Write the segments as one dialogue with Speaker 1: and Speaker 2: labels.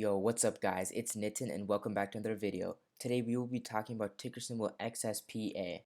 Speaker 1: Yo, what's up guys? It's Nitin and welcome back to another video. Today we will be talking about ticker symbol XSPA.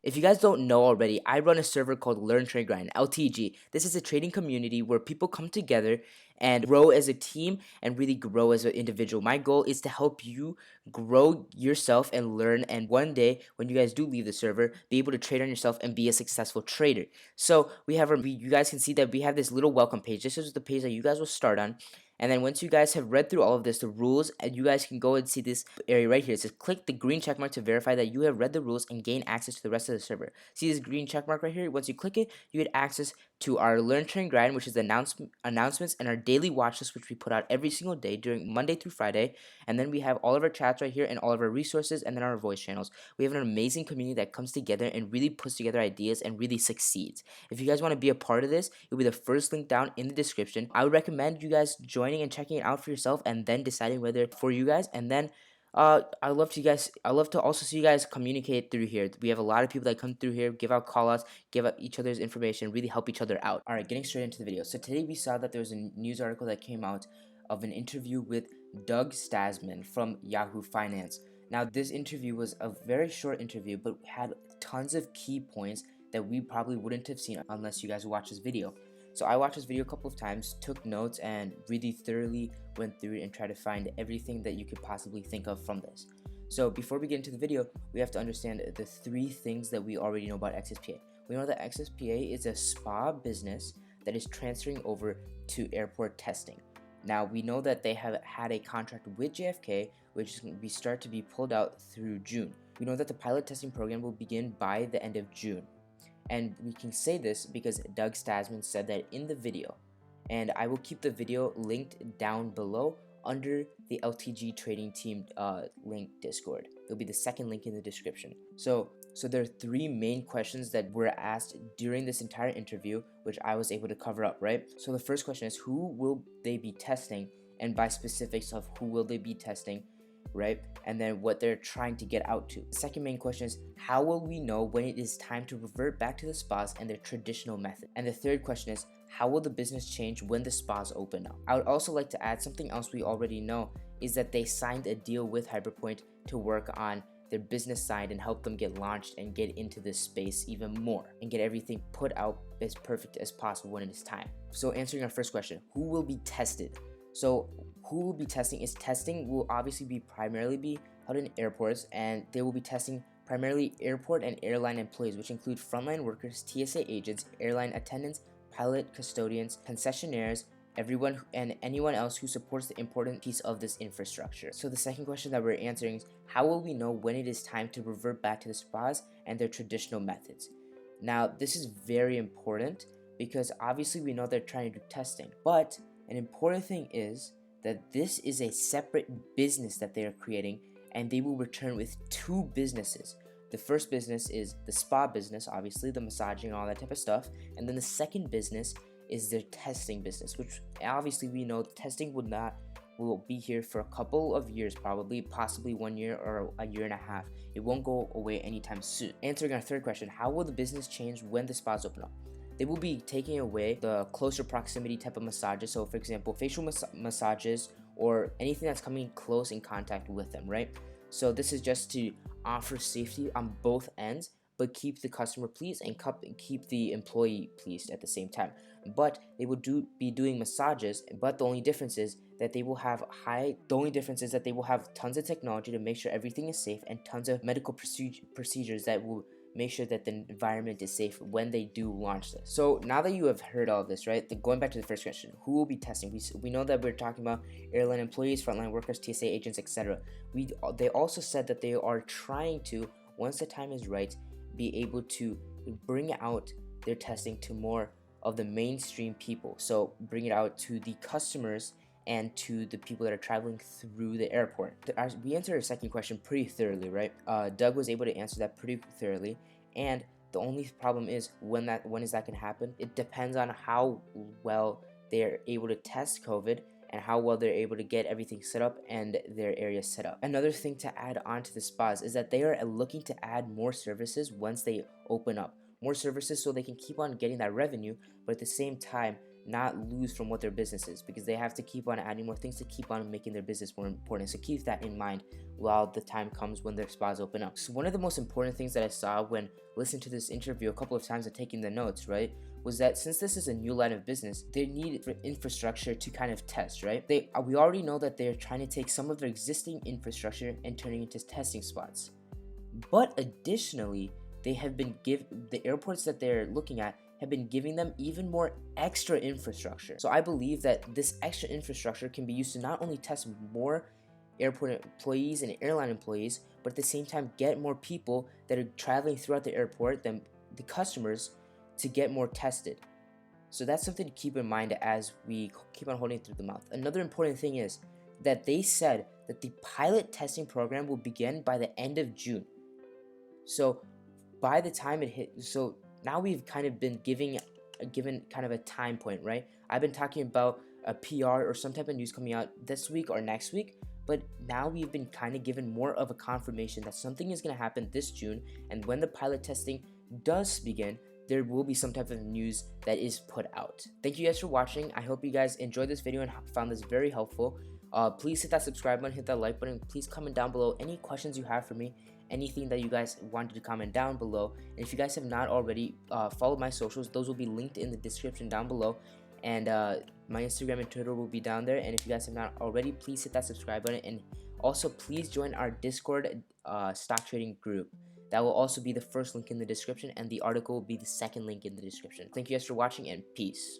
Speaker 1: If you guys don't know already, I run a server called Learn Trade Grind, LTG. This is a trading community where people come together and grow as a team and really grow as an individual. My goal is to help you grow yourself and learn, and one day when you guys do leave the server, be able to trade on yourself and be a successful trader. So you guys can see that we have this little welcome page. This is the page that you guys will start on. And then once you guys have read through all of this, the rules, and you guys can go and see this area right here. It says click the green check mark to verify that you have read the rules and gain access to the rest of the server. See this green check mark right here? Once you click it, you get access to our Learn, Train, Grind, which is the announcements and our daily watch list, which we put out every single day during Monday through Friday. And then we have all of our chats right here and all of our resources and then our voice channels. We have an amazing community that comes together and really puts together ideas and really succeeds. If you guys want to be a part of this, it'll be the first link down in the description. I would recommend you guys joining and checking it out for yourself and then deciding whether it's for you guys. And then I love to also see you guys communicate through here. We have a lot of people that come through here, give out call outs, give out each other's information, really help each other out. Alright, getting straight into the video. So today we saw that there was a news article that came out of an interview with Doug Stasman from Yahoo Finance. Now this interview was a very short interview, but had tons of key points that we probably wouldn't have seen unless you guys watch this video. So I watched this video a couple of times, took notes, and really thoroughly went through it and tried to find everything that you could possibly think of from this. So before we get into the video, we have to understand the three things that we already know about XSPA. We know that XSPA is a spa business that is transferring over to airport testing. Now we know that they have had a contract with JFK, which is going to start to be pulled out through June. We know that the pilot testing program will begin by the end of June. And we can say this because Doug Stasman said that in the video. And I will keep the video linked down below under the LTG trading team link Discord. It'll be the second link in the description. So there are three main questions that were asked during this entire interview, which I was able to cover up, right? So the first question is, who will they be testing? And by specifics of who will they be testing, right? And then what they're trying to get out to. The second main question is, how will we know when it is time to revert back to the spas and their traditional method? And the third question is, how will the business change when the spas open up? I would also like to add something else we already know, is that they signed a deal with Hyperpointe to work on their business side and help them get launched and get into this space even more and get everything put out as perfect as possible when it is time. So answering our first question, who will be tested? So who will be testing is testing will obviously primarily be held in airports, and they will be testing primarily airport and airline employees, which include frontline workers, TSA agents, airline attendants, pilot custodians, concessionaires, everyone and anyone else who supports the important piece of this infrastructure. So the second question that we're answering is, how will we know when it is time to revert back to the spas and their traditional methods? Now this is very important because obviously we know they're trying to do testing, but an important thing is that this is a separate business that they are creating, and they will return with two businesses. The first business is the spa business, obviously the massaging and all that type of stuff, and then the second business is their testing business, which obviously we know testing will be here for a couple of years, probably possibly 1 year or a year and a half. It won't go away anytime soon. Answering our third question, how will the business change when the spas open up? They will be taking away the closer proximity type of massages. So for example, facial massages or anything that's coming close in contact with them, right? So this is just to offer safety on both ends, but keep the customer pleased and keep the employee pleased at the same time. But they will be doing massages, but the only difference is that they will have tons of technology to make sure everything is safe, and tons of medical procedures that will make sure that the environment is safe when they do launch this. So now that you have heard all of this, right, going back to the first question, who will be testing? We know that we're talking about airline employees, frontline workers, TSA agents, etc. They also said that they are trying to, once the time is right, be able to bring out their testing to more of the mainstream people. So bring it out to the customers and to the people that are traveling through the airport. We answered our second question pretty thoroughly, right? Doug was able to answer that pretty thoroughly, and the only problem is when is that going to happen? It depends on how well they're able to test COVID and how well they're able to get everything set up and their area set up. Another thing to add on to the spas is that they are looking to add more services once they open up. More services so they can keep on getting that revenue, but at the same time, not lose from what their business is, because they have to keep on adding more things to keep on making their business more important. So keep that in mind while the time comes when their spas open up. So one of the most important things that I saw when listening to this interview a couple of times and taking the notes, right, was that since this is a new line of business, they need infrastructure to kind of test, right? We already know that they're trying to take some of their existing infrastructure and turning it into testing spots. But additionally, they have been the airports that they're looking at have been giving them even more extra infrastructure. So I believe that this extra infrastructure can be used to not only test more airport employees and airline employees, but at the same time get more people that are traveling throughout the airport, the customers, to get more tested. So that's something to keep in mind as we keep on holding through the month. Another important thing is that they said that the pilot testing program will begin by the end of June. So by the time it hit, so now we've kind of been given kind of a time point, right? I've been talking about a PR or some type of news coming out this week or next week, but now we've been kind of given more of a confirmation that something is going to happen this June, and when the pilot testing does begin, there will be some type of news that is put out. Thank you guys for watching. I hope you guys enjoyed this video and found this very helpful. Please hit that subscribe button, hit that like button. Please comment down below any questions you have for me, anything that you guys wanted to comment down below. And if you guys have not already followed my socials, those will be linked in the description down below. And my Instagram and Twitter will be down there. And if you guys have not already, please hit that subscribe button. And also, please join our Discord stock trading group. That will also be the first link in the description, and the article will be the second link in the description. Thank you guys for watching, and peace.